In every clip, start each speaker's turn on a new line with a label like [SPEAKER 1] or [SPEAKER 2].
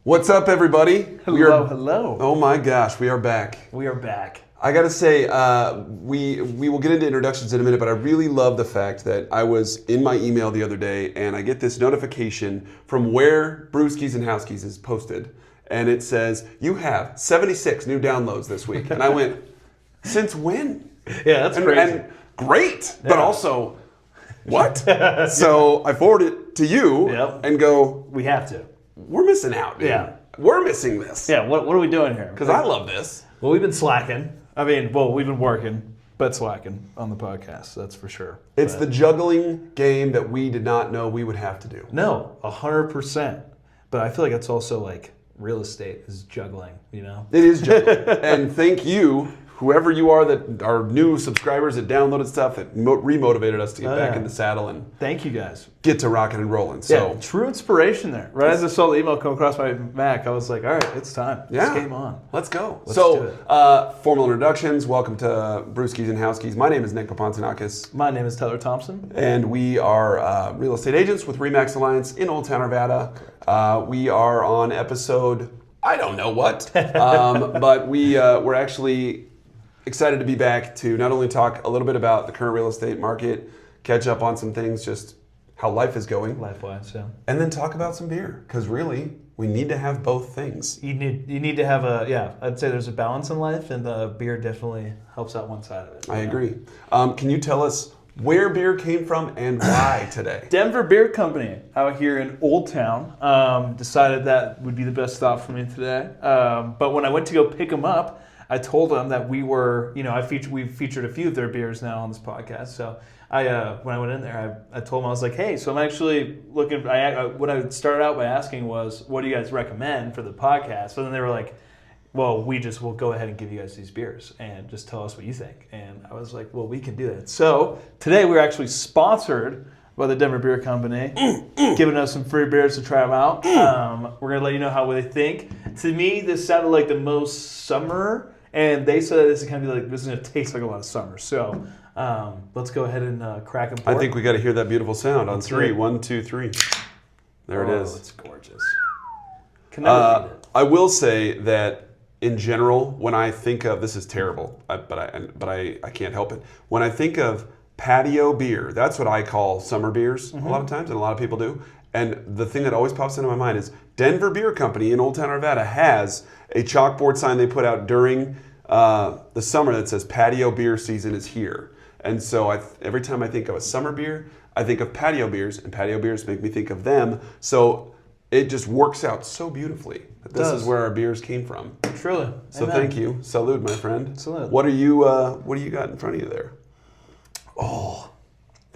[SPEAKER 1] What's up, everybody?
[SPEAKER 2] Hello.
[SPEAKER 1] Oh my gosh, we are back.
[SPEAKER 2] We are back.
[SPEAKER 1] I gotta say, we will get into introductions in a minute, but I really love the fact that I was in my email the other day and I get this notification from where Brewskis and Housekeys is posted, and it says, you have 76 new downloads this week. And I went, since when?
[SPEAKER 2] Yeah, that's crazy.
[SPEAKER 1] And great, but also, what? So I forward it to you and go,
[SPEAKER 2] we have to.
[SPEAKER 1] We're missing out, dude.
[SPEAKER 2] Yeah.
[SPEAKER 1] We're missing this.
[SPEAKER 2] Yeah, what are we doing here?
[SPEAKER 1] Because I love this.
[SPEAKER 2] Well, we've been slacking. We've been working, but slacking on the podcast, that's for sure.
[SPEAKER 1] It's the juggling game that we did not know we would have to do.
[SPEAKER 2] No, 100%. But I feel like it's also like real estate is juggling, you know?
[SPEAKER 1] It is juggling. And thank you, whoever you are that are new subscribers that downloaded stuff, that remotivated us to get back in the saddle and
[SPEAKER 2] thank you guys.
[SPEAKER 1] Get to rocking and rolling. So
[SPEAKER 2] true inspiration there. Right as I saw the email come across my Mac, I was like, all right, it's time.
[SPEAKER 1] Yeah.
[SPEAKER 2] It's game on.
[SPEAKER 1] Let's go.
[SPEAKER 2] Let's do it.
[SPEAKER 1] Formal introductions. Welcome to Brewskis and Housekeys. My name is Nick Papantanakis.
[SPEAKER 2] My name is Tyler Thompson.
[SPEAKER 1] And we are real estate agents with RE/MAX Alliance in Olde Town Arvada. We are on episode, I don't know what, but we're actually excited to be back to not only talk a little bit about the current real estate market, catch up on some things, just how life is going.
[SPEAKER 2] Life-wise, yeah.
[SPEAKER 1] And then talk about some beer, because really, we need to have both things.
[SPEAKER 2] You need to have I'd say there's a balance in life, and the beer definitely helps out one side of it.
[SPEAKER 1] I agree. Can you tell us where beer came from and why today?
[SPEAKER 2] Denver Beer Company out here in Old Town decided that would be the best stop for me today. But when I went to go pick them up, I told them that we were, we've featured a few of their beers now on this podcast. So when I went in there, I told them, I was like, hey, so I'm actually looking, what I started out by asking was, what do you guys recommend for the podcast? So then they were like, well, we'll go ahead and give you guys these beers and just tell us what you think. And I was like, well, we can do that. So today we're actually sponsored by the Denver Beer Company, giving us some free beers to try them out. We're going to let you know how they think. To me, this sounded like the most summer. And they said this is going to be this is going to taste like a lot of summer. So let's go ahead and crack and pour.
[SPEAKER 1] I think we got to hear that beautiful sound on three. 1, 2, 3. There it is.
[SPEAKER 2] It's gorgeous. Can never beat it.
[SPEAKER 1] I will say that in general, when I think of, this is terrible, but I can't help it. When I think of patio beer, that's what I call summer beers a lot of times, and a lot of people do. And the thing that always pops into my mind is Denver Beer Company in Olde Town Arvada has a chalkboard sign they put out during the summer that says patio beer season is here. And so every time I think of a summer beer, I think of patio beers, and patio beers make me think of them. So it just works out so beautifully. This is where our beers came from.
[SPEAKER 2] Truly.
[SPEAKER 1] So thank you. Salud, my friend.
[SPEAKER 2] Salud.
[SPEAKER 1] What do you got in front of you there?
[SPEAKER 2] Oh,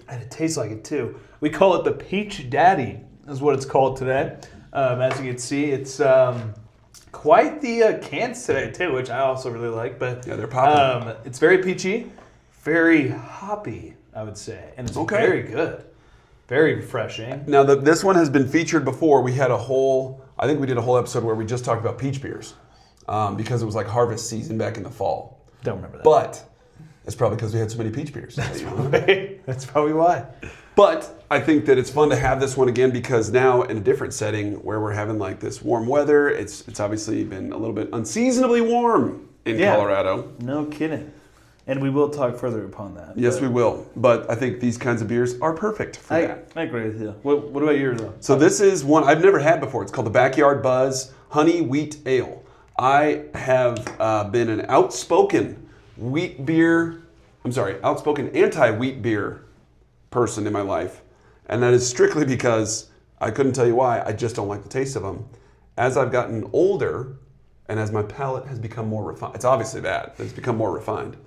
[SPEAKER 2] and it tastes like it too. We call it the Peach Daddy, is what it's called today. As you can see, it's quite the cans today too, which I also really like. But
[SPEAKER 1] yeah, they're popping.
[SPEAKER 2] It's very peachy, very hoppy, I would say, and it's very good, very refreshing.
[SPEAKER 1] Now this one has been featured before. We had I think we did a whole episode where we just talked about peach beers because it was like harvest season back in the fall.
[SPEAKER 2] Don't remember that.
[SPEAKER 1] But it's probably because we had so many peach beers.
[SPEAKER 2] That's probably why.
[SPEAKER 1] But I think that it's fun to have this one again because now in a different setting where we're having like this warm weather, it's obviously been a little bit unseasonably warm in Colorado.
[SPEAKER 2] No kidding. And we will talk further upon that.
[SPEAKER 1] Yes, we will. But I think these kinds of beers are perfect for that.
[SPEAKER 2] I agree with you. What about yours though?
[SPEAKER 1] So this is one I've never had before. It's called the Backyard Buzz Honey Wheat Ale. I have been an outspoken anti-wheat beer person in my life, and that is strictly because I couldn't tell you why. I just don't like the taste of them. As I've gotten older, and as my palate has become more refined, it's obviously that, but it's become more refined,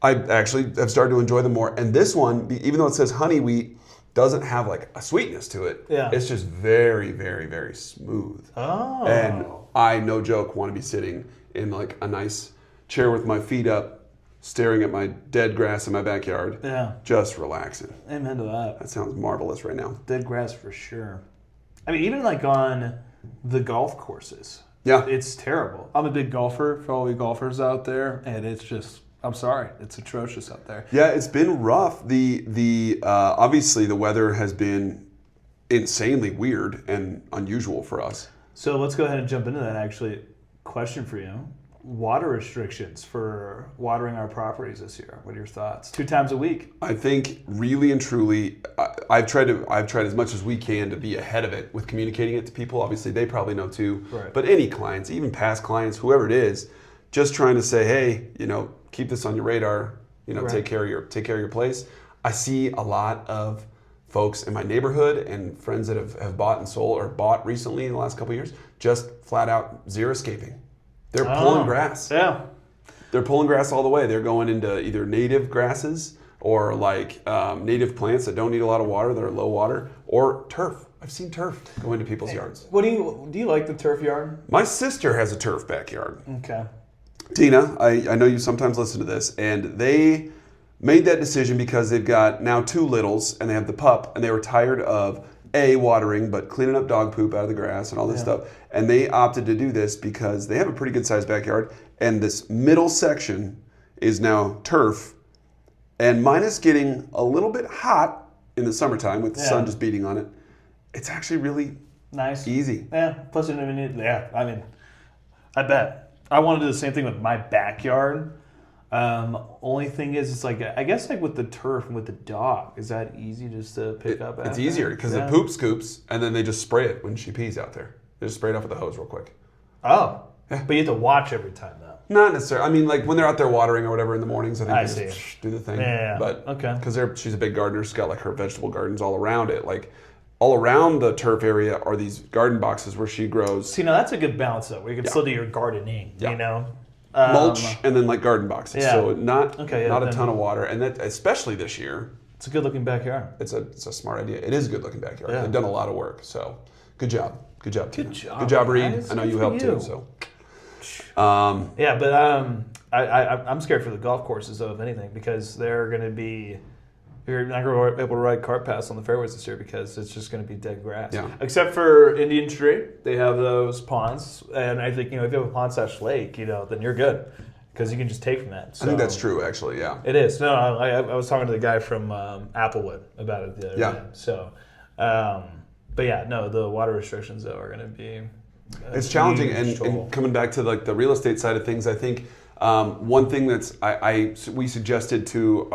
[SPEAKER 1] I actually have started to enjoy them more. And this one, even though it says honey wheat, doesn't have like a sweetness to it.
[SPEAKER 2] Yeah.
[SPEAKER 1] It's just very, very, very smooth.
[SPEAKER 2] Oh.
[SPEAKER 1] And I, no joke, want to be sitting in like a nice chair with my feet up, staring at my dead grass in my backyard.
[SPEAKER 2] Yeah.
[SPEAKER 1] Just relaxing.
[SPEAKER 2] Amen to that.
[SPEAKER 1] That sounds marvelous right now.
[SPEAKER 2] Dead grass for sure. I mean, even like on the golf courses.
[SPEAKER 1] Yeah.
[SPEAKER 2] It's terrible. I'm a big golfer for all you golfers out there, and it's just, I'm sorry, it's atrocious out there.
[SPEAKER 1] Yeah, it's been rough. The obviously the weather has been insanely weird and unusual for us.
[SPEAKER 2] So let's go ahead and jump into that. Actually, question for you: water restrictions for watering our properties this year. What are your thoughts? 2 times a week.
[SPEAKER 1] I think really and truly, I've tried as much as we can to be ahead of it with communicating it to people. Obviously, they probably know too.
[SPEAKER 2] Right.
[SPEAKER 1] But any clients, even past clients, whoever it is, just trying to say, hey, keep this on your radar.
[SPEAKER 2] Right.
[SPEAKER 1] Take care of your place. I see a lot of folks in my neighborhood and friends that have bought and sold or bought recently in the last couple of years, just flat out xeriscaping. They're pulling grass.
[SPEAKER 2] Yeah.
[SPEAKER 1] They're pulling grass all the way. They're going into either native grasses or like native plants that don't need a lot of water, that are low water, or turf. I've seen turf go into people's yards.
[SPEAKER 2] What do you like the turf yard?
[SPEAKER 1] My sister has a turf backyard.
[SPEAKER 2] Okay.
[SPEAKER 1] Tina, I know you sometimes listen to this, and they made that decision because they've got now 2 littles and they have the pup, and they were tired of watering, but cleaning up dog poop out of the grass and all this stuff. And they opted to do this because they have a pretty good sized backyard, and this middle section is now turf. And mine is getting a little bit hot in the summertime with the sun just beating on it. It's actually really
[SPEAKER 2] nice,
[SPEAKER 1] easy.
[SPEAKER 2] Yeah. Plus, I mean, I bet I want to do the same thing with my backyard. Only thing is, it's like, I guess like with the turf and with the dog, is that easy just to pick up?
[SPEAKER 1] It's easier because the poop scoops, and then they just spray it when she pees out there. They just spray it off with the hose real quick.
[SPEAKER 2] Oh, but you have to watch every time though.
[SPEAKER 1] Not necessarily. I mean, like when they're out there watering or whatever in the mornings, I think they just do the thing.
[SPEAKER 2] Yeah.
[SPEAKER 1] But
[SPEAKER 2] okay,
[SPEAKER 1] because she's a big gardener, she's got like her vegetable gardens all around it. Like all around the turf area are these garden boxes where she grows.
[SPEAKER 2] See, now that's a good balance though, where you can still do your gardening.
[SPEAKER 1] Yeah. Mulch and then like garden boxes.
[SPEAKER 2] Yeah.
[SPEAKER 1] So not a ton of water, and that especially this year.
[SPEAKER 2] It's a good looking backyard.
[SPEAKER 1] It's a smart idea. It is a good looking backyard.
[SPEAKER 2] Yeah.
[SPEAKER 1] They've done a lot of work. So good job. Good job, Tina.
[SPEAKER 2] Good job,
[SPEAKER 1] Reed.
[SPEAKER 2] guys.
[SPEAKER 1] I know you helped too. So.
[SPEAKER 2] Yeah, but I'm scared for the golf courses though, if anything, because they're going to be. You're not going to be able to ride cart paths on the fairways this year because it's just going to be dead grass.
[SPEAKER 1] Yeah.
[SPEAKER 2] Except for Indian Tree, they have those ponds, and I think if you have a pond/lake, then you're good because you can just take from that. So,
[SPEAKER 1] I think that's true, actually. Yeah.
[SPEAKER 2] It is. No, I was talking to the guy from Applewood about it the other day. So, but yeah, no, the water restrictions though are going to be.
[SPEAKER 1] It's challenging, and coming back to like the real estate side of things, I think one thing that's we suggested to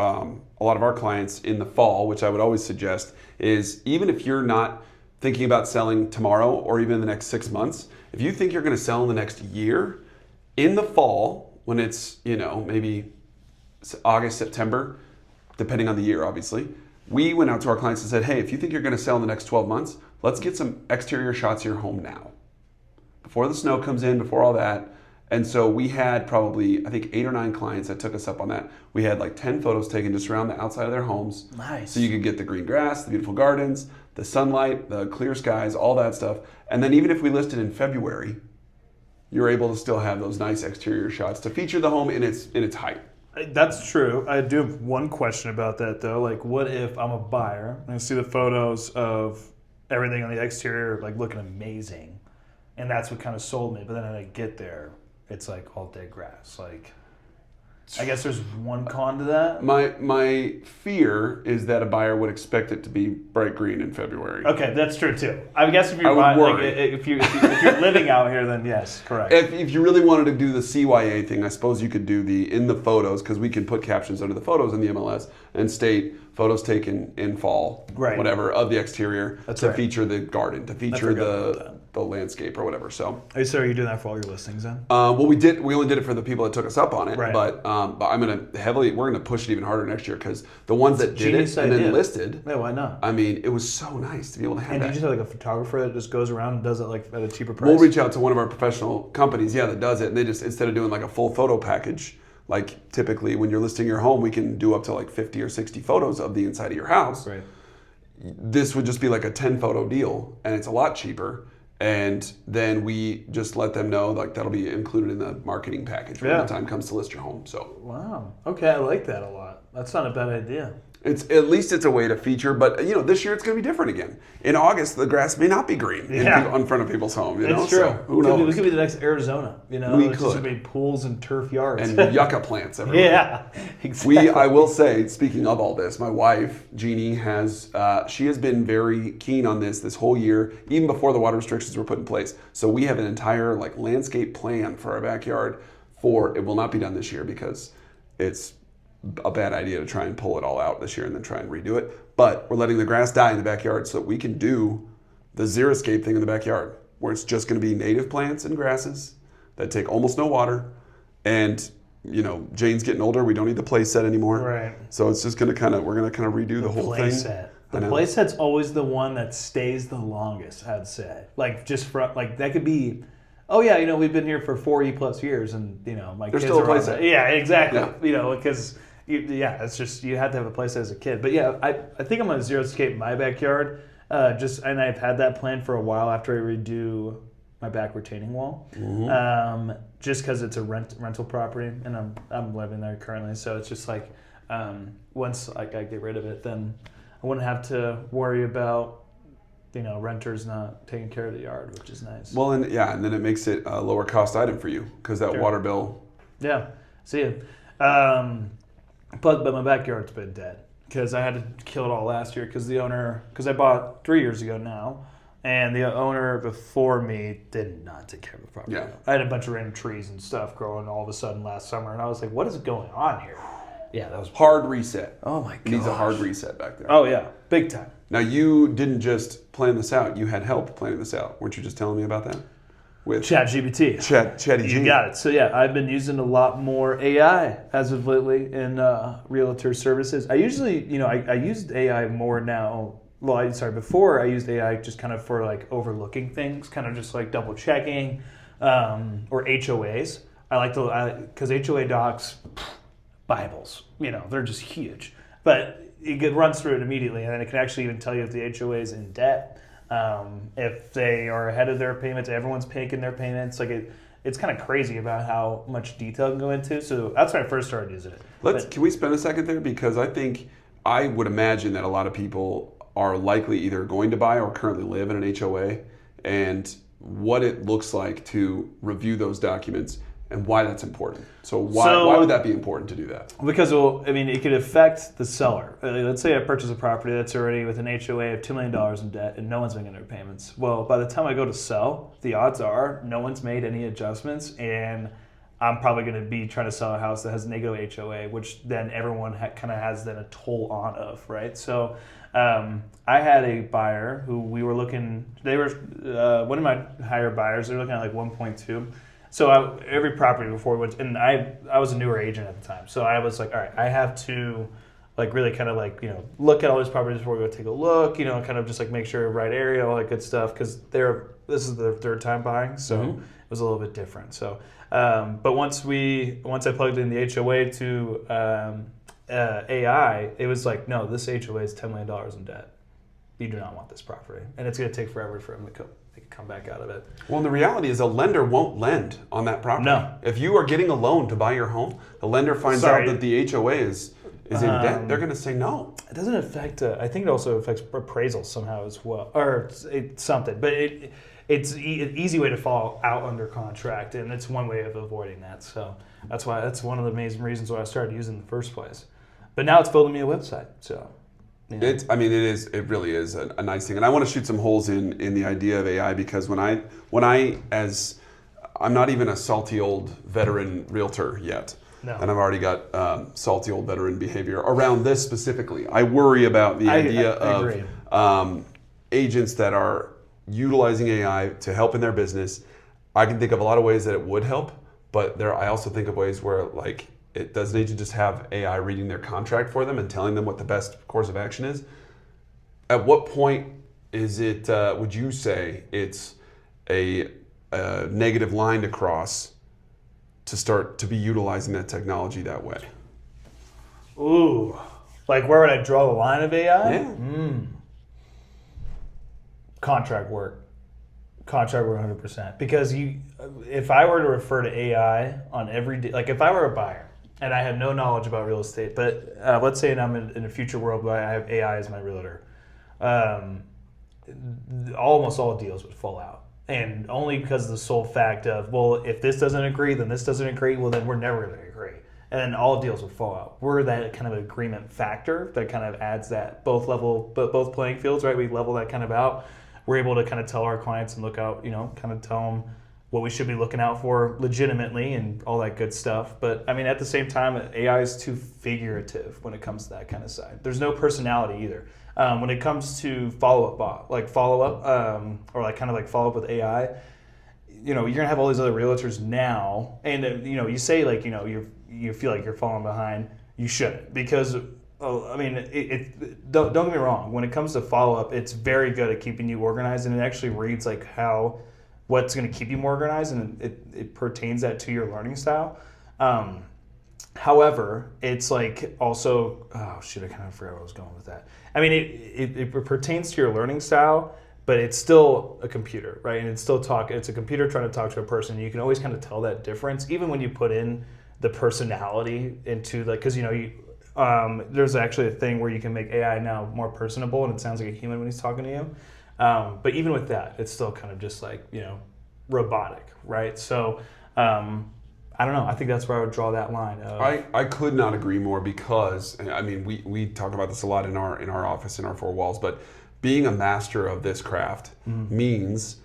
[SPEAKER 1] a lot of our clients in the fall, which I would always suggest, is even if you're not thinking about selling tomorrow or even in the next 6 months, if you think you're going to sell in the next year, in the fall when it's maybe August, September, depending on the year, obviously, we went out to our clients and said, hey, if you think you're going to sell in the next 12 months, let's get some exterior shots of your home now. Before the snow comes in, before all that. And so we had probably, I think, 8 or 9 clients that took us up on that. We had like 10 photos taken just around the outside of their homes.
[SPEAKER 2] Nice.
[SPEAKER 1] So you could get the green grass, the beautiful gardens, the sunlight, the clear skies, all that stuff. And then even if we listed in February, you're able to still have those nice exterior shots to feature the home in its height.
[SPEAKER 2] That's true. I do have one question about that though. Like, what if I'm a buyer and I see the photos of everything on the exterior like looking amazing, and that's what kind of sold me. But then when I get there, it's like all dead grass. Like, I guess there's one con to that.
[SPEAKER 1] My fear is that a buyer would expect it to be bright green in February.
[SPEAKER 2] Okay, that's true too. I guess if you're buying, like, if you're living out here, then yes, correct.
[SPEAKER 1] If you really wanted to do the CYA thing, I suppose you could do in the photos, because we can put captions under the photos in the MLS and state photos taken in fall, whatever, of the exterior to feature the garden, to feature the landscape or whatever. So,
[SPEAKER 2] so are you doing that for all your listings then?
[SPEAKER 1] Well, we only did it for the people that took us up on it,
[SPEAKER 2] right.
[SPEAKER 1] But I'm we're gonna push it even harder next year, because the ones that did it and then listed.
[SPEAKER 2] Yeah, why not?
[SPEAKER 1] I mean, it was so nice to be able to have
[SPEAKER 2] and
[SPEAKER 1] that.
[SPEAKER 2] And did you have like a photographer that just goes around and does it like at a cheaper price?
[SPEAKER 1] We'll reach out to one of our professional companies, that does it, and they just, instead of doing like a full photo package, like typically when you're listing your home, we can do up to like 50 or 60 photos of the inside of your house.
[SPEAKER 2] Right.
[SPEAKER 1] This would just be like a 10 photo deal, and it's a lot cheaper. And then we just let them know like that'll be included in the marketing package when the time comes to list your home. So
[SPEAKER 2] wow, okay, I like that a lot. That's not a bad idea.
[SPEAKER 1] It's at least it's a way to feature, but this year it's going to be different again. In August, the grass may not be green in front of people's home.
[SPEAKER 2] It's true.
[SPEAKER 1] So who knows?
[SPEAKER 2] We could be the next Arizona.
[SPEAKER 1] We
[SPEAKER 2] it's
[SPEAKER 1] could.
[SPEAKER 2] just gonna be pools and turf yards
[SPEAKER 1] and yucca plants everywhere.
[SPEAKER 2] Yeah, exactly.
[SPEAKER 1] I will say, speaking of all this, my wife Jeannie has been very keen on this whole year, even before the water restrictions were put in place. So we have an entire landscape plan for our backyard. It will not be done this year because it's a bad idea to try and pull it all out this year and then try and redo it. But we're letting the grass die in the backyard so that we can do the xeriscape thing in the backyard, where it's just going to be native plants and grasses that take almost no water. And Jane's getting older. We don't need the play set anymore.
[SPEAKER 2] Right.
[SPEAKER 1] So it's just going to we're going to redo the whole
[SPEAKER 2] play
[SPEAKER 1] thing.
[SPEAKER 2] Set. The play set's always the one that stays the longest, I'd say. That could be. Oh yeah, we've been here for 40+ years, and my
[SPEAKER 1] There's
[SPEAKER 2] kids
[SPEAKER 1] still a
[SPEAKER 2] are
[SPEAKER 1] play
[SPEAKER 2] on
[SPEAKER 1] set.
[SPEAKER 2] Yeah, exactly.
[SPEAKER 1] Yeah.
[SPEAKER 2] Because it's just you had to have a play set as a kid. But yeah, I think I'm gonna xeriscape my backyard. And I've had that plan for a while after I redo my back retaining wall. Mm-hmm. Just because it's a rental property, and I'm living there currently, so it's just once I get rid of it, then I wouldn't have to worry about renters not taking care of the yard, which is nice.
[SPEAKER 1] Well, and then it makes it a lower cost item for you because that water bill.
[SPEAKER 2] Yeah, see it. But my backyard's been dead because I had to kill it all last year because I bought 3 years ago now, and the owner before me did not take care of the property.
[SPEAKER 1] Yeah.
[SPEAKER 2] I had a bunch of random trees and stuff growing all of a sudden last summer, and I was like, what is going on here? Yeah, that was
[SPEAKER 1] hard reset.
[SPEAKER 2] Oh my god.
[SPEAKER 1] It needs a hard reset back there.
[SPEAKER 2] Oh yeah, big time.
[SPEAKER 1] Now you didn't just plan this out; you had help planning this out. Weren't you just telling me about that? With
[SPEAKER 2] ChatGPT.
[SPEAKER 1] Chatty G.
[SPEAKER 2] You got it. So yeah, I've been using a lot more AI as of lately in realtor services. I usually, I used AI more now. Well, before I used AI just kind of for overlooking things, kind of just double checking, or HOAs. I like to, because HOA docs, Bibles, they're just huge. But it runs through it immediately, and then it can actually even tell you if the HOA is in debt, if they are ahead of their payments, everyone's making their payments. It's kind of crazy about how much detail it can go into. So that's when I first started using it.
[SPEAKER 1] Can we spend a second there? Because I would imagine that a lot of people are likely either going to buy or currently live in an HOA, and what it looks like to review those documents and why that's important. So why would that be important to do that?
[SPEAKER 2] Because it could affect the seller. Let's say I purchase a property that's already with an HOA of $2 million in debt and no one's making their payments. Well, by the time I go to sell, the odds are no one's made any adjustments, and I'm probably going to be trying to sell a house that has negative HOA, which then everyone kind of has then a toll on of, right? So I had a buyer who we were looking. They were one of my higher buyers. They were looking at 1.2. So every property before we went, and I was a newer agent at the time, so I was like, all right, I have to really kind of look at all these properties before we go take a look, kind of just make sure right area, all that good stuff, because this is their third time buying, so it was a little bit different. So, but once I plugged in the HOA to AI, it was no, this HOA is $10 million in debt. You do not want this property, and it's going to take forever for them to come back out of it.
[SPEAKER 1] Well, and the reality is a lender won't lend on that property.
[SPEAKER 2] No.
[SPEAKER 1] If you are getting a loan to buy your home, the lender finds out that the HOA is in debt, they're going to say no.
[SPEAKER 2] It doesn't affect, I think it also affects appraisal somehow as well, or it's something, but it's an easy way to fall out under contract, and it's one way of avoiding that. So that's one of the main reasons why I started using it in the first place. But now it's building me a website, so. Yeah.
[SPEAKER 1] It really is a nice thing, and I want to shoot some holes in the idea of AI, because I'm not even a salty old veteran realtor yet, and I've already got salty old veteran behavior around this specifically. I worry about the idea of agents that are utilizing AI to help in their business. I can think of a lot of ways that it would help, but I also think of ways where it doesn't need to just have AI reading their contract for them and telling them what the best course of action is. At what point is it, would you say it's a negative line to cross to start to be utilizing that technology that way?
[SPEAKER 2] Ooh, where would I draw the line of AI?
[SPEAKER 1] Yeah.
[SPEAKER 2] Contract work 100%. Because if I were to refer to AI on every day, if I were a buyer, and I have no knowledge about real estate, but let's say I'm in a future world where I have AI as my realtor, almost all deals would fall out. And only because of the sole fact of, well, if this doesn't agree, then this doesn't agree, well, then we're never going to agree. And then all deals will fall out. We're that kind of agreement factor that kind of adds that both playing fields, right? We level that kind of out. We're able to kind of tell our clients and look out, kind of tell them what we should be looking out for legitimately and all that good stuff. But I mean, at the same time, AI is too figurative when it comes to that kind of side. There's no personality either. When it comes to follow-up with AI, you're gonna have all these other realtors now, and you say like you feel like you're falling behind. You shouldn't, because don't get me wrong. When it comes to follow-up, it's very good at keeping you organized, and it actually reads like what's going to keep you more organized, and it pertains that to your learning style. However, it's like also, I kind of forgot where I was going with that. I mean, it pertains to your learning style, but it's still a computer, right? And it's a computer trying to talk to a person. You can always kind of tell that difference, even when you put in the personality into because there's actually a thing where you can make AI now more personable, and it sounds like a human when he's talking to you. But even with that, it's still kind of just like, robotic, right? So I don't know. I think that's where I would draw that line.
[SPEAKER 1] I could not agree more, because, I mean, we talk about this a lot in our office, in our four walls, but being a master of this craft means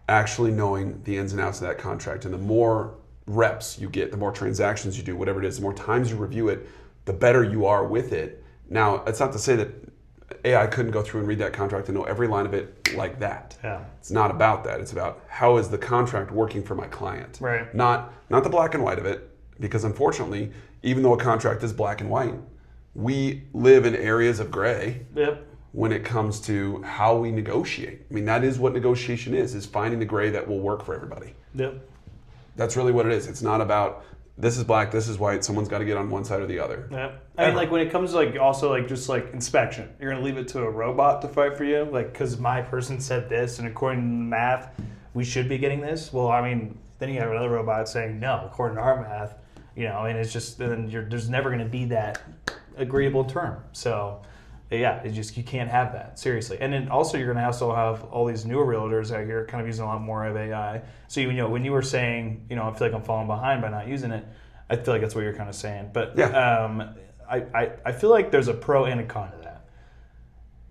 [SPEAKER 1] actually knowing the ins and outs of that contract. And the more reps you get, the more transactions you do, whatever it is, the more times you review it, the better you are with it. Now, it's not to say that AI couldn't go through and read that contract and know every line of it like that.
[SPEAKER 2] Yeah.
[SPEAKER 1] It's not about that. It's about, how is the contract working for my client?
[SPEAKER 2] Right.
[SPEAKER 1] Not the black and white of it, because unfortunately, even though a contract is black and white, we live in areas of gray.
[SPEAKER 2] Yep.
[SPEAKER 1] When it comes to how we negotiate. I mean, that is what negotiation is finding the gray that will work for everybody.
[SPEAKER 2] Yep.
[SPEAKER 1] That's really what it is. It's not about, this is black, this is white, someone's got to get on one side or the other.
[SPEAKER 2] Yeah. I mean, like when it comes to also just inspection, you're going to leave it to a robot to fight for you? Because my person said this, and according to the math, we should be getting this? Well, I mean, then you have another robot saying, no, according to our math, and it's just, then there's never going to be that agreeable term. So, yeah, you can't have that, seriously. And then also you're going to also have all these newer realtors out here kind of using a lot more of AI. So, when you were saying, I feel like I'm falling behind by not using it, I feel like that's what you're kind of saying. But yeah. I feel like there's a pro and a con to that.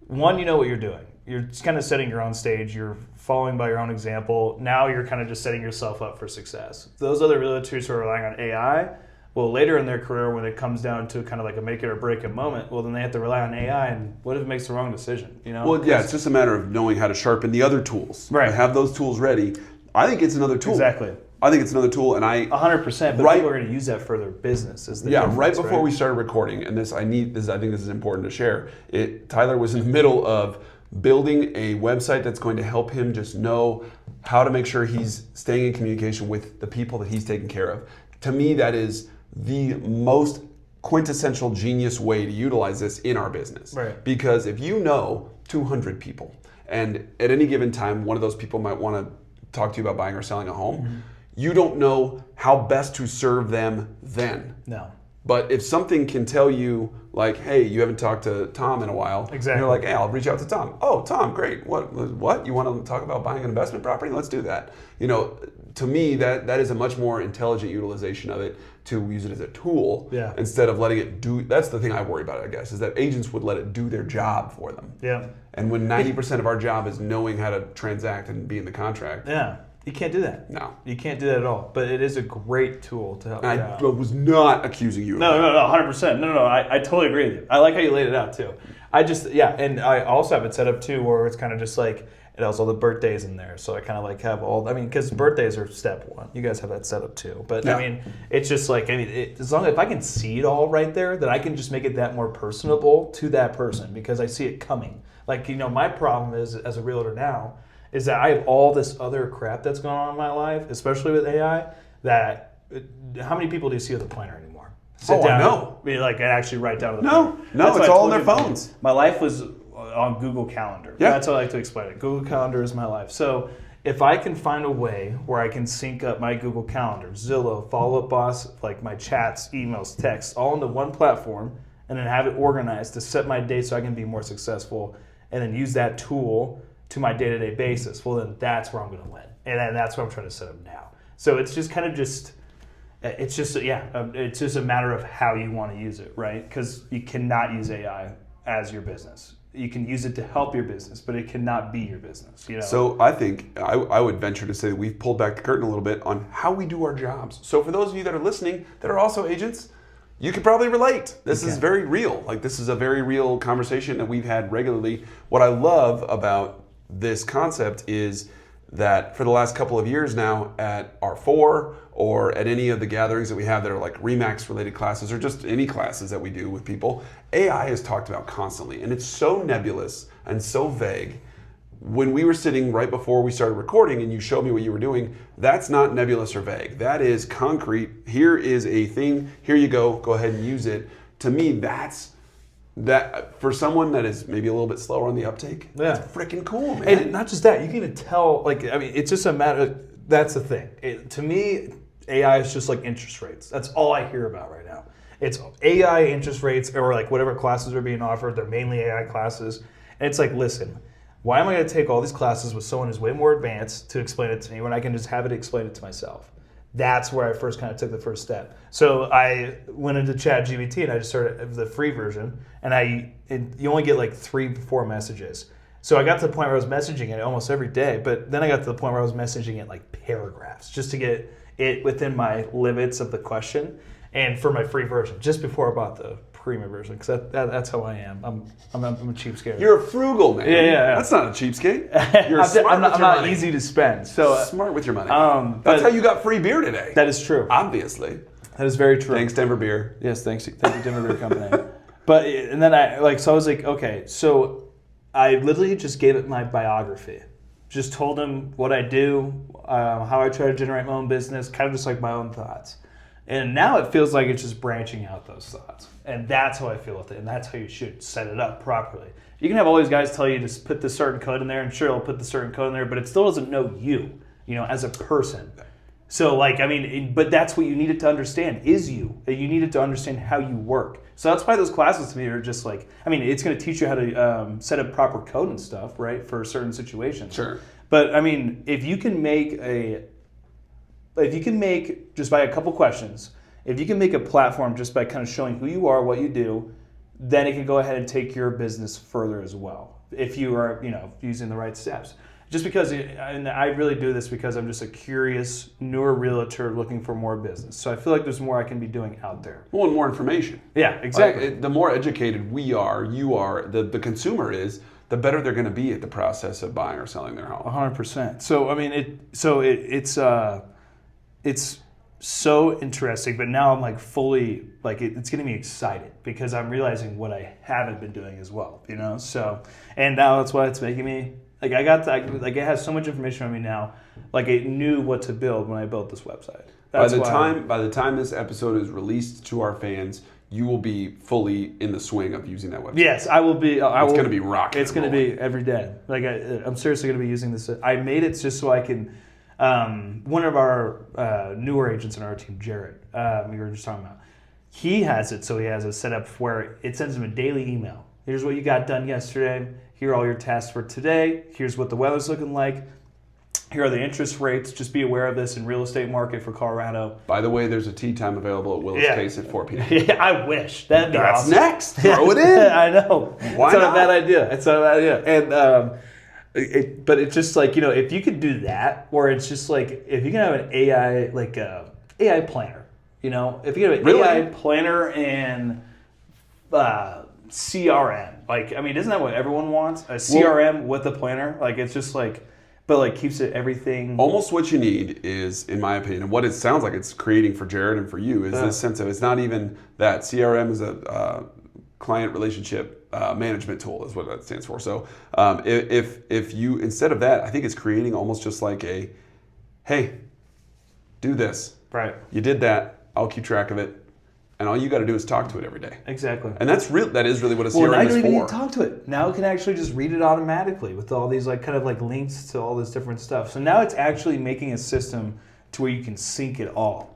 [SPEAKER 2] One, you know what you're doing. You're just kind of setting your own stage. You're following by your own example. Now you're kind of just setting yourself up for success. Those other realtors who are relying on AI, well, later in their career, when it comes down to kind of like a make it or break it moment, well, then they have to rely on AI, and what if it makes the wrong decision?
[SPEAKER 1] Well, yeah, it's just a matter of knowing how to sharpen the other tools.
[SPEAKER 2] Right.
[SPEAKER 1] Have those tools ready. I think it's another tool.
[SPEAKER 2] Exactly.
[SPEAKER 1] I think it's another tool, and
[SPEAKER 2] 100%. But people are going to use that for their business.
[SPEAKER 1] Right before we started recording, and I think this is important to share. Tyler was in the middle of building a website that's going to help him just know how to make sure he's staying in communication with the people that he's taking care of. To me, that is the most quintessential genius way to utilize this in our business.
[SPEAKER 2] Right.
[SPEAKER 1] Because if you know 200 people, and at any given time, one of those people might want to talk to you about buying or selling a home, you don't know how best to serve them then.
[SPEAKER 2] No.
[SPEAKER 1] But if something can tell you, like, hey, you haven't talked to Tom in a while.
[SPEAKER 2] Exactly.
[SPEAKER 1] You're like, hey, I'll reach out to Tom. Oh, Tom, great. What? You want to talk about buying an investment property? Let's do that. To me, that is a much more intelligent utilization of it, to use it as a tool instead of letting it do. That's the thing I worry about, I guess, is that agents would let it do their job for them.
[SPEAKER 2] Yeah.
[SPEAKER 1] And when 90% of our job is knowing how to transact and be in the contract.
[SPEAKER 2] Yeah. You can't do that.
[SPEAKER 1] No.
[SPEAKER 2] You can't do that at all. But it is a great tool to help you out.
[SPEAKER 1] I was not accusing you of that.
[SPEAKER 2] No, 100%. No, I totally agree with you. I like how you laid it out, too. And I also have it set up, too, where it's kind of just like, it has all the birthdays in there. So I kind of have because birthdays are step one. You guys have that set up, too. But, it's just like, as long as if I can see it all right there, then I can just make it that more personable to that person, because I see it coming. My problem is, as a realtor now, is that I have all this other crap that's going on in my life, especially with AI, that how many people do you see with a planner anymore? Sit down,
[SPEAKER 1] I know.
[SPEAKER 2] And actually write down.
[SPEAKER 1] No, it's all on their phones.
[SPEAKER 2] My life was on Google Calendar.
[SPEAKER 1] Yeah.
[SPEAKER 2] That's how I like to explain it. Google Calendar is my life. So, if I can find a way where I can sync up my Google Calendar, Zillow, Follow Up Boss, like my chats, emails, texts, all into one platform, and then have it organized to set my day so I can be more successful, and then use that tool to my day-to-day basis, well, then that's where I'm going to win. And then that's what I'm trying to set up now. So it's just kind of it's just a matter of how you want to use it, right? Because you cannot use AI as your business. You can use it to help your business, but it cannot be your business. You know?
[SPEAKER 1] So I think I would venture to say that we've pulled back the curtain a little bit on how we do our jobs. So for those of you that are listening that are also agents, you can probably relate. This is very real. Like, this is a very real conversation that we've had regularly. What I love about this concept is that for the last couple of years now at R4 or at any of the gatherings that we have that are like Remax related classes or just any classes that we do with people, AI is talked about constantly, and it's so nebulous and so vague. When we were sitting right before we started recording and you showed me what you were doing, that's not nebulous or vague. That is concrete. Here is a thing. Here you go. Go ahead and use it. To me, that for someone that is maybe a little bit slower on the uptake, that's freaking cool, man.
[SPEAKER 2] And not just that, you can even tell, it's just a matter of, that's the thing. To me, AI is just like interest rates. That's all I hear about right now. It's AI interest rates, or like whatever classes are being offered, they're mainly AI classes. And it's like, listen, why am I going to take all these classes with someone who's way more advanced to explain it to me when I can just have it explain it to myself? That's where I first kind of took the first step. So I went into ChatGPT and I just started the free version, and you only get like 3-4 messages. So I got to the point where I was messaging it almost every day, but then I got to the point where I was messaging it like paragraphs just to get it within my limits of the question, and for my free version, just before I bought the premium version, because that's how I am. I'm a cheapskate.
[SPEAKER 1] You're a frugal man.
[SPEAKER 2] Yeah.
[SPEAKER 1] That's not a cheapskate. You're smart
[SPEAKER 2] I'm
[SPEAKER 1] with your
[SPEAKER 2] not
[SPEAKER 1] money.
[SPEAKER 2] easy to spend. So
[SPEAKER 1] smart with your money.
[SPEAKER 2] But
[SPEAKER 1] that's how you got free beer today.
[SPEAKER 2] That is true.
[SPEAKER 1] Obviously.
[SPEAKER 2] That is very true.
[SPEAKER 1] Thanks, Denver Beer.
[SPEAKER 2] Yes, thank you, Denver Beer Company. But and then I was like, okay, so I literally just gave it my biography. Just told him what I do, how I try to generate my own business, kind of just like my own thoughts. And now it feels like it's just branching out those thoughts. And that's how I feel with it. And that's how you should set it up properly. You can have all these guys tell you to put this certain code in there, and sure, it'll put the certain code in there, but it still doesn't know you, as a person. So but that's what you need it to understand, is you. You need it to understand how you work. So that's why those classes to me are just like, it's going to teach you how to set up proper code and stuff, right, for certain situations.
[SPEAKER 1] Sure.
[SPEAKER 2] But if you can make just by a couple questions, if you can make a platform just by kind of showing who you are, what you do, then it can go ahead and take your business further as well, if you are, using the right steps. Just because, and I really do this because I'm just a curious, newer realtor looking for more business. So I feel like there's more I can be doing out there.
[SPEAKER 1] Well, and more information.
[SPEAKER 2] Yeah, exactly.
[SPEAKER 1] The more educated we are, you are, the consumer is, the better they're going to be at the process of buying or selling their home.
[SPEAKER 2] 100%. So it's so interesting, but now I'm fully it's getting me excited because I'm realizing what I haven't been doing as well, So, and now that's why it's making me it has so much information on me now. It knew what to build when I built this website.
[SPEAKER 1] By the time this episode is released to our fans, you will be fully in the swing of using that website.
[SPEAKER 2] Yes, I will be.
[SPEAKER 1] It's going to be rocking.
[SPEAKER 2] It's going to be every day. I'm seriously going to be using this. I made it just so I can. One of our newer agents in our team, Jared, we were just talking about, he has it so he has it set up where it sends him a daily email. Here's what you got done yesterday. Here are all your tasks for today. Here's what the weather's looking like. Here are the interest rates. Just be aware of this in real estate market for Colorado.
[SPEAKER 1] By the way, there's a tea time available at Will's Case at 4 p.m.
[SPEAKER 2] Yeah, I wish. That'd be awesome.
[SPEAKER 1] Next. Throw it in.
[SPEAKER 2] I know.
[SPEAKER 1] Why
[SPEAKER 2] it's not
[SPEAKER 1] not?
[SPEAKER 2] a bad idea. It's not a bad idea. And but it's just if you could do that, or it's just if you can have an AI AI planner, if you have an AI planner and CRM, isn't that what everyone wants? A CRM with a planner, it's just but keeps it everything.
[SPEAKER 1] Almost what you need is, in my opinion, and what it sounds like it's creating for Jared and for you is this sense of it's not even that CRM is a client relationship management tool is what that stands for. So if you, instead of that, I think it's creating almost just hey, do this.
[SPEAKER 2] Right.
[SPEAKER 1] You did that. I'll keep track of it. and all you got to do is talk to it every day.
[SPEAKER 2] Exactly.
[SPEAKER 1] And that is really what a CRM
[SPEAKER 2] Well, now you
[SPEAKER 1] is
[SPEAKER 2] don't even need
[SPEAKER 1] for.
[SPEAKER 2] to talk to it. Now it can actually just read it automatically with all these like kind of like links to all this different stuff. So now it's actually making a system to where you can sync it all.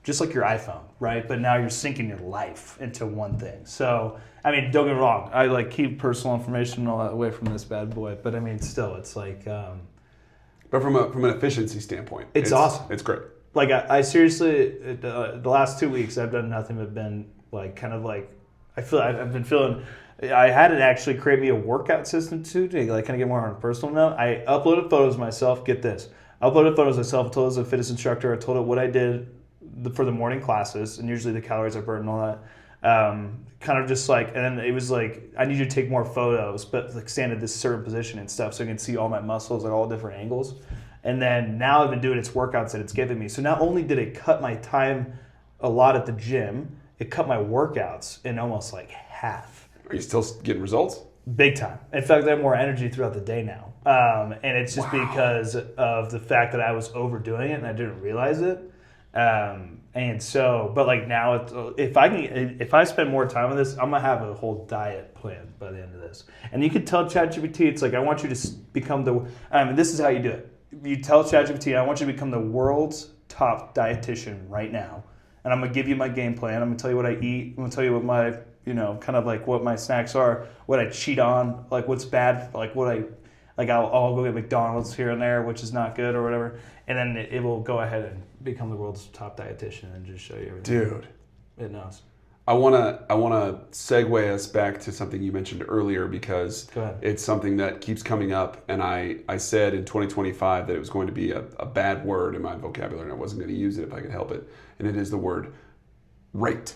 [SPEAKER 2] Just like your iPhone, right? But now you're syncing your life into one thing. So, I mean, don't get me wrong. I like keep personal information and all that away from this bad boy. But I mean, still, it's like...
[SPEAKER 1] but from an efficiency standpoint,
[SPEAKER 2] it's awesome.
[SPEAKER 1] It's great.
[SPEAKER 2] Like, I seriously, the last 2 weeks, I've done nothing but been like, kind of like, I've been feeling... I had it actually create me a workout system too, to like kind of get more on a personal note. I uploaded photos of myself. Get this. I uploaded photos of myself. I told it as a fitness instructor. I told it what I did for the morning classes and usually the calories I burned and all that. Kind of just like, and then it was like, I need you to take more photos, but like stand at this certain position and stuff so I can see all my muscles at all different angles. And then now I've been doing its workouts that it's given me. So not only did it cut my time a lot at the gym, it cut my workouts in almost like half.
[SPEAKER 1] Are you still getting results?
[SPEAKER 2] Big time. In fact, I have more energy throughout the day now. And it's just because of the fact that I was overdoing it and I didn't realize it. And so, but like now, if I spend more time on this, I'm gonna have a whole diet plan by the end of this. And you can tell ChatGPT, it's like I want you to become this is how you do it. You tell ChatGPT, I want you to become the world's top dietitian right now, and I'm gonna give you my game plan. I'm gonna tell you what I eat. I'm gonna tell you what my kind of like what my snacks are, what I cheat on, like what's bad, like what I'll go get McDonald's here and there, which is not good or whatever. And then it will go ahead and become the world's top dietitian and just show you everything.
[SPEAKER 1] Dude.
[SPEAKER 2] It knows.
[SPEAKER 1] I wanna segue us back to something you mentioned earlier because it's something that keeps coming up. And I said in 2025 that it was going to be a bad word in my vocabulary and I wasn't going to use it if I could help it. And it is the word rate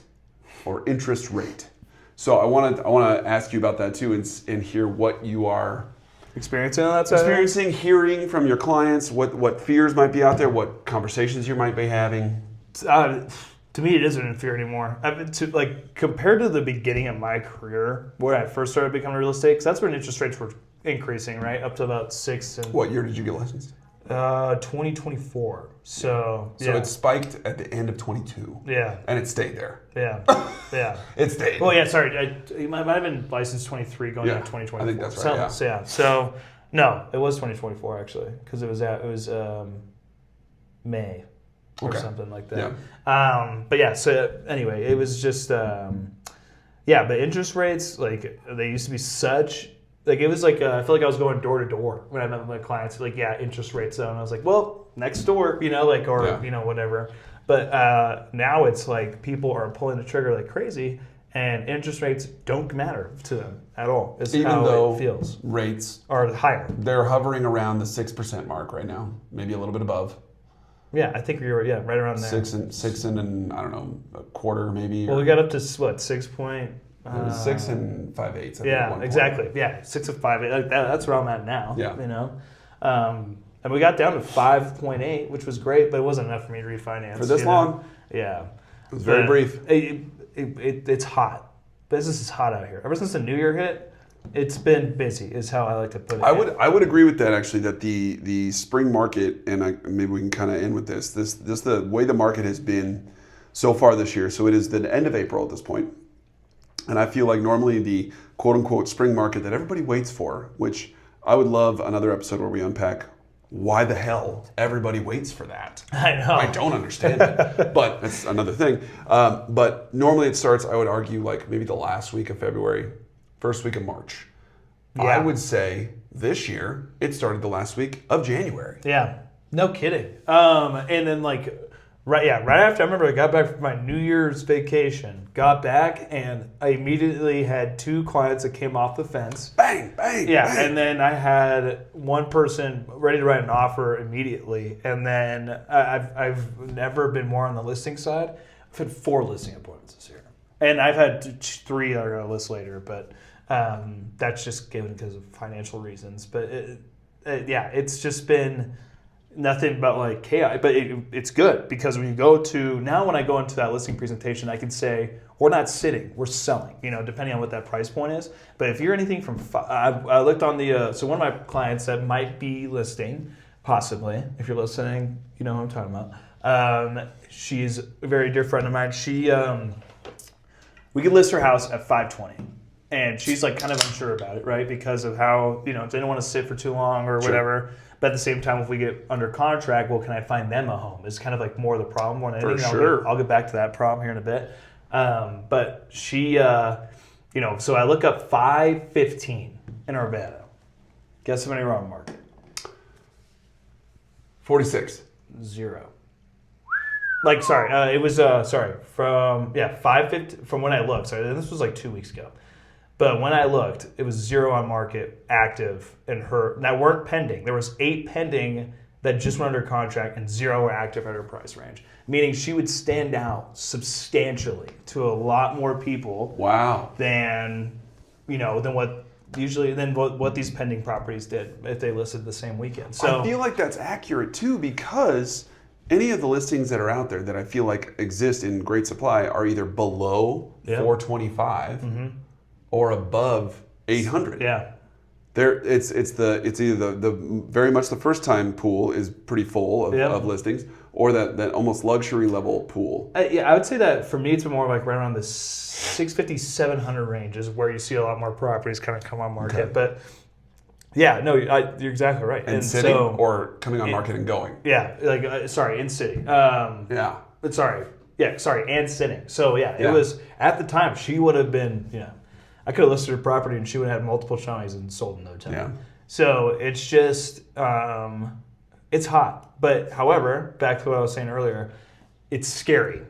[SPEAKER 1] or interest rate. So I want to ask you about that too and hear what you are
[SPEAKER 2] experiencing on that side?
[SPEAKER 1] Hearing from your clients, what fears might be out there, what conversations you might be having.
[SPEAKER 2] To me, it isn't in fear anymore. Compared to the beginning of my career, when I first started becoming real estate, because that's when interest rates were increasing, right, up to about 6.
[SPEAKER 1] What year did you get licensed?
[SPEAKER 2] 2024. So
[SPEAKER 1] it spiked at the end of 22.
[SPEAKER 2] Yeah.
[SPEAKER 1] And it stayed there.
[SPEAKER 2] Yeah. Yeah.
[SPEAKER 1] It stayed.
[SPEAKER 2] Well, yeah, sorry. It might have been licensed 23 going into 2024.
[SPEAKER 1] I think that's right,
[SPEAKER 2] So, no, it was 2024 actually, because it was May or something like that.
[SPEAKER 1] Yeah.
[SPEAKER 2] But yeah, so anyway, it was just, but interest rates, like they used to be such... Like it was like I feel like I was going door to door when I met with my clients. Like interest rates though, and I was like, well, next door, whatever. But now it's like people are pulling the trigger like crazy, and interest rates don't matter to them at all. It's
[SPEAKER 1] even
[SPEAKER 2] how
[SPEAKER 1] though
[SPEAKER 2] it feels.
[SPEAKER 1] Rates
[SPEAKER 2] are higher.
[SPEAKER 1] They're hovering around the 6% mark right now, maybe a little bit above.
[SPEAKER 2] Yeah, I think we were right around there.
[SPEAKER 1] 6 and I don't know, a quarter maybe.
[SPEAKER 2] Well, we got up to what 6 point.
[SPEAKER 1] It was 6 and 5/8.
[SPEAKER 2] Yeah, exactly. Yeah, 6 and 5/8. Like that's where I'm at now.
[SPEAKER 1] Yeah.
[SPEAKER 2] And we got down to 5.8, which was great, but it wasn't enough for me to refinance.
[SPEAKER 1] For this long?
[SPEAKER 2] Yeah.
[SPEAKER 1] It was very brief.
[SPEAKER 2] It's hot. Business is hot out here. Ever since the new year hit, it's been busy, is how I like to put it.
[SPEAKER 1] I would agree with that actually. That the spring market, and maybe we can kind of end with this the way the market has been so far this year. So it is the end of April at this point. And I feel like normally the quote-unquote spring market that everybody waits for, which I would love another episode where we unpack why the hell everybody waits for that.
[SPEAKER 2] I know.
[SPEAKER 1] I don't understand it, but that's another thing. But normally it starts, I would argue, like maybe the last week of February, first week of March. Yeah. I would say this year it started the last week of January.
[SPEAKER 2] Yeah, no kidding. And then right after, I remember I got back from my New Year's vacation, got back, and I immediately had 2 clients that came off the fence.
[SPEAKER 1] Bang, bang,
[SPEAKER 2] yeah,
[SPEAKER 1] bang.
[SPEAKER 2] And then I had one person ready to write an offer immediately. And then I've never been more on the listing side. I've had 4 listing appointments this year. And I've had 3 that are going to list later, but that's just given because of financial reasons. But it's just been... nothing but like chaos, but it's good because when I go into that listing presentation, I can say we're not sitting, we're selling, depending on what that price point is. But if you're anything from, I looked on so one of my clients that might be listing, possibly, if you're listening, you know who I'm talking about. She's a very dear friend of mine. we could list her house at 520. And she's like kind of unsure about it, right? Because of how, they don't want to sit for too long or whatever. But at the same time, if we get under contract, well, can I find them a home? Is kind of like more the problem more than anything. I'll get back to that problem here in a bit. But she, so I look up 515 in Arvada. Guess how many are on the market?
[SPEAKER 1] 46.
[SPEAKER 2] 0. Like, sorry, it was, from 550, from when I looked. Sorry, this was like 2 weeks ago. But when I looked, it was 0 on market, active, and her, that weren't pending. There was 8 pending that just went under contract and 0 were active at her price range. Meaning she would stand out substantially to a lot more people.
[SPEAKER 1] Wow.
[SPEAKER 2] Than what these pending properties did if they listed the same weekend. So
[SPEAKER 1] I feel like that's accurate too, because any of the listings that are out there that I feel like exist in great supply are either below 425 or above 800.
[SPEAKER 2] Yeah.
[SPEAKER 1] It's either the very much the first time pool is pretty full of listings, or that almost luxury level pool.
[SPEAKER 2] I would say that for me it's more like right around the 650, 700 range is where you see a lot more properties kind of come on market. Okay. But yeah, no, you're exactly right.
[SPEAKER 1] And sitting or coming on market and going.
[SPEAKER 2] Yeah, like in sitting. And sitting. So it was at the time she would have been I could have listed her property and she would have had multiple showings and sold in no time.
[SPEAKER 1] Yeah.
[SPEAKER 2] So it's just, it's hot. But however, back to what I was saying earlier, it's scary.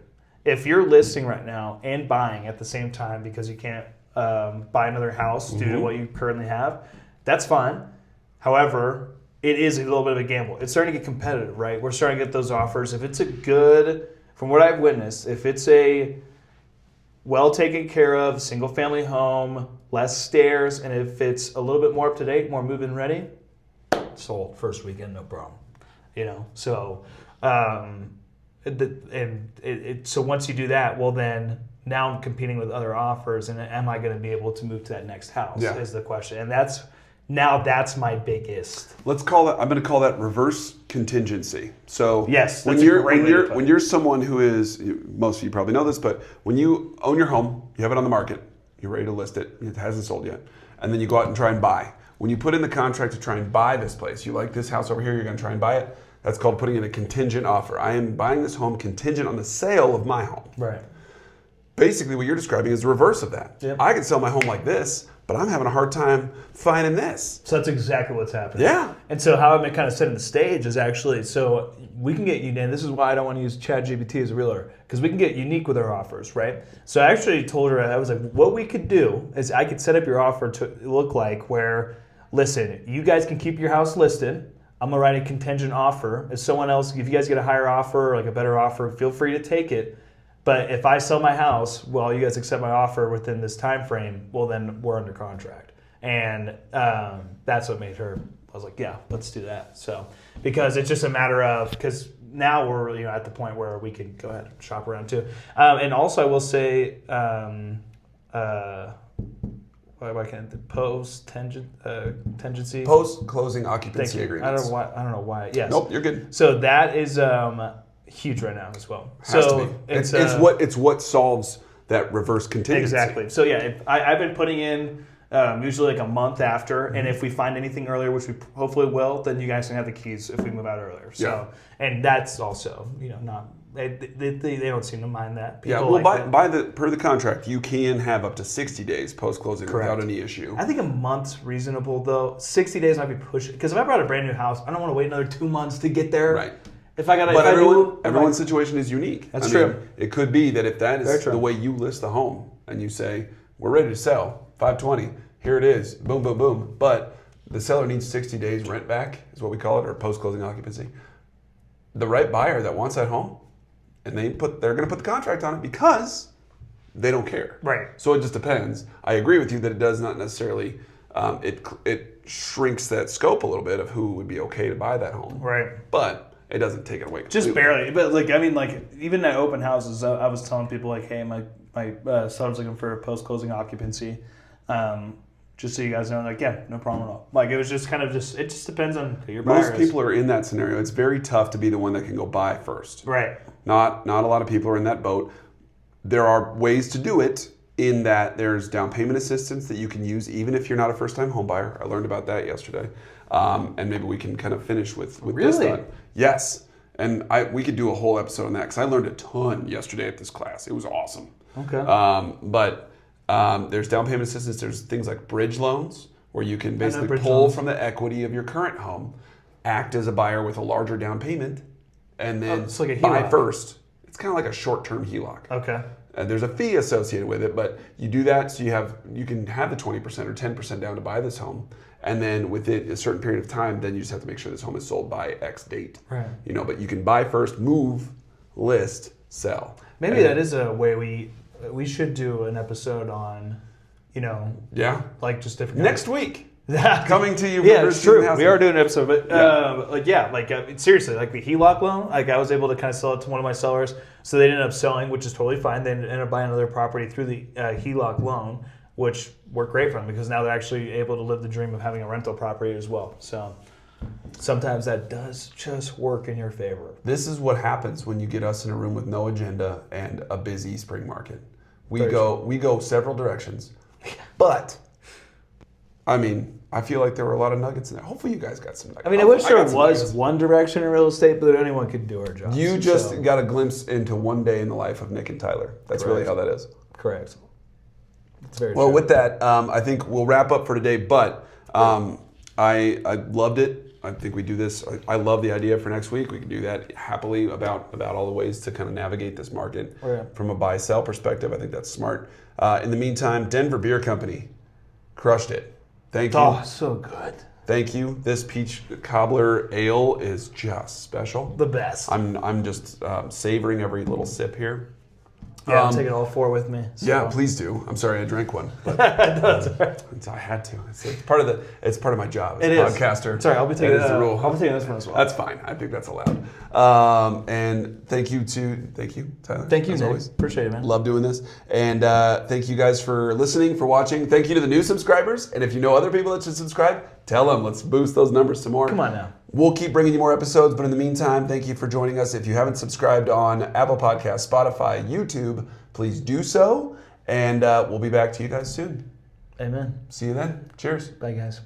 [SPEAKER 2] If you're listing right now and buying at the same time because you can't buy another house due to what you currently have, that's fine. However, it is a little bit of a gamble. It's starting to get competitive, right? We're starting to get those offers. If it's from what I've witnessed, if it's a well taken care of, single family home, less stairs, and if it's a little bit more up to date, more move-in ready, sold first weekend, no problem. So so once you do that, well then now I'm competing with other offers, and am I going to be able to move to that next house? Is the question, and that's my biggest.
[SPEAKER 1] Let's call that. I'm going to call that reverse contingency. So
[SPEAKER 2] yes,
[SPEAKER 1] when you're someone who is, most of you probably know this, but when you own your home, you have it on the market, you're ready to list it, it hasn't sold yet, and then you go out and try and buy. When you put in the contract to try and buy this place, you like this house over here, you're going to try and buy it. That's called putting in a contingent offer. I am buying this home contingent on the sale of my home.
[SPEAKER 2] Right.
[SPEAKER 1] Basically, what you're describing is the reverse of that.
[SPEAKER 2] Yep.
[SPEAKER 1] I could sell my home like this, but I'm having a hard time finding this.
[SPEAKER 2] So that's exactly what's happening.
[SPEAKER 1] Yeah.
[SPEAKER 2] And so how I'm kind of setting the stage is actually, so we can get, and this is why I don't want to use ChatGPT as a realtor, because we can get unique with our offers, right? So I actually told her, I was like, what we could do is I could set up your offer to look like where, listen, you guys can keep your house listed. I'm going to write a contingent offer. If someone else, if you guys get a higher offer or like a better offer, feel free to take it. But if I sell my house, well, you guys accept my offer within this time frame, well, then we're under contract. And that's what made her, I was like, yeah, let's do that. So, because it's just a matter of, because now we're at the point where we can go ahead and shop around too. And also I will say, why can't the contingency?
[SPEAKER 1] Post-closing occupancy agreements.
[SPEAKER 2] I don't know why. Yes.
[SPEAKER 1] Nope, you're good.
[SPEAKER 2] So that is huge right now as well.
[SPEAKER 1] Has to be. It's what solves that reverse contingency.
[SPEAKER 2] Exactly. So yeah, I've been putting in usually like a month after, and if we find anything earlier, which we hopefully will, then you guys can have the keys if we move out earlier. So and that's also not. They don't seem to mind that. People
[SPEAKER 1] per the contract, you can have up to 60 days post-closing without any issue.
[SPEAKER 2] I think a month's reasonable, though. 60 days might be pushing. Because if I bought a brand new house, I don't want to wait another 2 months to get there.
[SPEAKER 1] Right. Everyone's situation is unique.
[SPEAKER 2] That's true.
[SPEAKER 1] It could be that if that is the way you list the home, and you say, we're ready to sell, 520, here it is, boom, boom, boom. But the seller needs 60 days rent back, is what we call it, or post-closing occupancy. The right buyer that wants that home, and they're going to put the contract on it because they don't care.
[SPEAKER 2] Right.
[SPEAKER 1] So it just depends. I agree with you that it does not necessarily, it shrinks that scope a little bit of who would be okay to buy that home.
[SPEAKER 2] Right.
[SPEAKER 1] But it doesn't take it away completely.
[SPEAKER 2] Just barely. But even at open houses, I was telling people hey, my seller's looking for a post-closing occupancy. Just so you guys know, no problem at all. It was just kind of it just depends on who your buyer is.
[SPEAKER 1] Most people are in that scenario. It's very tough to be the one that can go buy first.
[SPEAKER 2] Right.
[SPEAKER 1] Not a lot of people are in that boat. There are ways to do it. in that there's down payment assistance that you can use even if you're not a first-time home buyer. I learned about that yesterday. And maybe we can kind of finish with this
[SPEAKER 2] Really?
[SPEAKER 1] thought. Yes. And we could do a whole episode on that because I learned a ton yesterday at this class. It was awesome.
[SPEAKER 2] Okay.
[SPEAKER 1] But there's down payment assistance. There's things like bridge loans where you can basically
[SPEAKER 2] bridge
[SPEAKER 1] pull
[SPEAKER 2] loans.
[SPEAKER 1] from the equity of your current home, act as a buyer with a larger down payment, and then
[SPEAKER 2] it's like a
[SPEAKER 1] buy
[SPEAKER 2] HELOC.
[SPEAKER 1] first. It's kind of like a short-term HELOC.
[SPEAKER 2] Okay.
[SPEAKER 1] And there's a fee associated with it, but you do that so you can have the 20% or 10% down to buy this home, and then within a certain period of time, then you just have to make sure this home is sold by X date.
[SPEAKER 2] Right.
[SPEAKER 1] But you can buy first, move, list, sell.
[SPEAKER 2] Maybe that is a way we should do an episode on,
[SPEAKER 1] Yeah.
[SPEAKER 2] like just different
[SPEAKER 1] Next week,
[SPEAKER 2] Yeah.
[SPEAKER 1] coming to you.
[SPEAKER 2] Yeah,
[SPEAKER 1] from
[SPEAKER 2] it's
[SPEAKER 1] Christian
[SPEAKER 2] true.
[SPEAKER 1] Housing.
[SPEAKER 2] We are doing an episode, but
[SPEAKER 1] Yeah.
[SPEAKER 2] seriously, like the HELOC loan, like I was able to kind of sell it to one of my sellers, so they ended up selling, which is totally fine. They ended up buying another property through the HELOC loan, which worked great for them because now they're actually able to live the dream of having a rental property as well. So sometimes that does just work in your favor.
[SPEAKER 1] This is what happens when you get us in a room with no agenda and a busy spring market. We
[SPEAKER 2] Very
[SPEAKER 1] go several directions, but I mean, I feel like there were a lot of nuggets in there. Hopefully, you guys got some nuggets.
[SPEAKER 2] I mean, I wish there
[SPEAKER 1] got some
[SPEAKER 2] was
[SPEAKER 1] nuggets.
[SPEAKER 2] one direction in real estate, but anyone could do our jobs.
[SPEAKER 1] You just
[SPEAKER 2] so.
[SPEAKER 1] got a glimpse into one day in the life of Nick and Tyler. That's really how that is.
[SPEAKER 2] Correct. It's very
[SPEAKER 1] Well,
[SPEAKER 2] true.
[SPEAKER 1] with that, I think we'll wrap up for today. But I loved it. I think we do this. I love the idea for next week. We can do that happily about all the ways to kind of navigate this market from a buy-sell perspective. I think that's smart. In the meantime, Denver Beer Company crushed it. Thank you.
[SPEAKER 2] Oh, so good.
[SPEAKER 1] Thank you. This peach cobbler ale is just special.
[SPEAKER 2] The best.
[SPEAKER 1] I'm just savoring every little sip here.
[SPEAKER 2] Yeah, I'm taking all four with me. So.
[SPEAKER 1] Yeah, please do. I'm sorry I drank one, but I had to. It's part of my job as a podcaster.
[SPEAKER 2] Sorry, I'll be taking
[SPEAKER 1] that is the rule.
[SPEAKER 2] I'll be taking this one as well.
[SPEAKER 1] That's fine. I think that's allowed. And thank you, Tyler.
[SPEAKER 2] Thank you,
[SPEAKER 1] as
[SPEAKER 2] Nick.
[SPEAKER 1] always.
[SPEAKER 2] Appreciate it, man.
[SPEAKER 1] Love doing this. And thank you guys for listening, for watching. Thank you to the new subscribers. And if you know other people that should subscribe, tell them. Let's boost those numbers some more.
[SPEAKER 2] Come on now.
[SPEAKER 1] We'll keep bringing you more episodes, but in the meantime, thank you for joining us. If you haven't subscribed on Apple Podcasts, Spotify, YouTube, please do so. And we'll be back to you guys soon.
[SPEAKER 2] Amen.
[SPEAKER 1] See you then. Cheers.
[SPEAKER 2] Bye, guys.